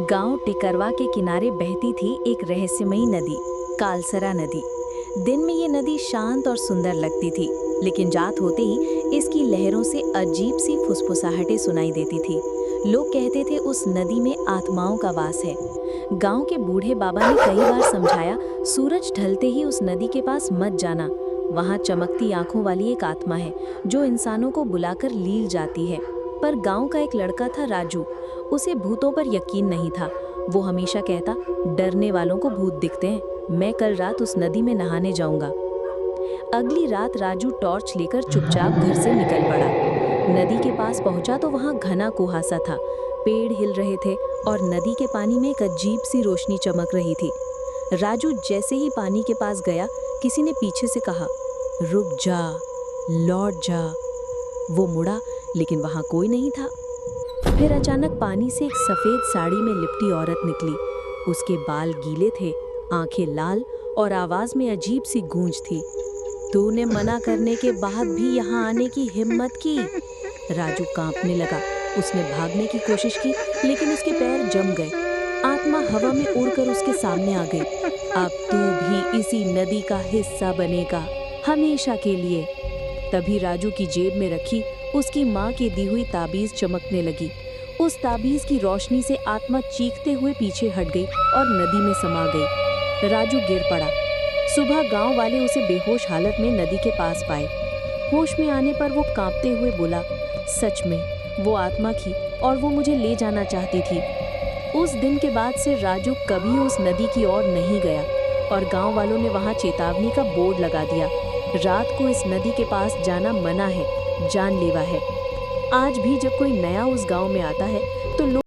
गांव टिकरवा के किनारे बहती थी एक रहस्यमयी नदी, कालसरा नदी। दिन में ये नदी शांत और सुंदर लगती थी, लेकिन रात होते ही इसकी लहरों से अजीब सी फुसफुसाहटें सुनाई देती थी। लोग कहते थे उस नदी में आत्माओं का वास है। गांव के बूढ़े बाबा ने कई बार समझाया, सूरज ढलते ही उस नदी के पास मत जाना। वहां चमकती आंखों वाली एक आत्मा है जो इंसानों को बुलाकर लील जाती है। पर गांव का एक लड़का था राजू, उसे भूतों पर यकीन नहीं था। वो हमेशा कहता, डरने वालों को भूत दिखते हैं, मैं कल रात उस नदी में नहाने जाऊंगा। अगली रात राजू टॉर्च लेकर चुपचाप घर से निकल पड़ा। नदी के पास पहुंचा तो वहां घना कुहासा था, पेड़ हिल रहे थे और नदी के पानी में एक अजीब सी रोशनी चमक रही थी। राजू जैसे ही पानी के पास गया, किसी ने पीछे से कहा, रुक जा, लौट जा। वो मुड़ा, लेकिन वहां कोई नहीं था। फिर अचानक पानी से एक सफेद साड़ी में लिपटी औरत निकली। उसके बाल गीले थे, आंखें लाल और आवाज में अजीब सी गूंज थी। तूने मना करने के बाद भी यहाँ आने की हिम्मत की। राजू कांपने लगा। उसने भागने की कोशिश की, लेकिन उसके पैर जम गए। आत्मा हवा में उड़कर उसके सामने आ गई। अब तू भी इसी नदी का हिस्सा बनेगा, हमेशा के लिए। तभी राजू की जेब में रखी उसकी माँ की दी हुई ताबीज चमकने लगी। उस ताबीज की रोशनी से आत्मा चीखते हुए पीछे हट गई और नदी में समा गई। राजू गिर पड़ा। सुबह गांव वाले उसे बेहोश हालत में नदी के पास पाए। होश में आने पर वो कांपते हुए बोला, सच में वो आत्मा थी और वो मुझे ले जाना चाहती थी। उस दिन के बाद से राजू कभी उस नदी की ओर नहीं गया और गांव वालों ने वहां चेतावनी का बोर्ड लगा दिया, रात को इस नदी के पास जाना मना है, जानलेवा है। आज भी जब कोई नया उस गांव में आता है तो लोग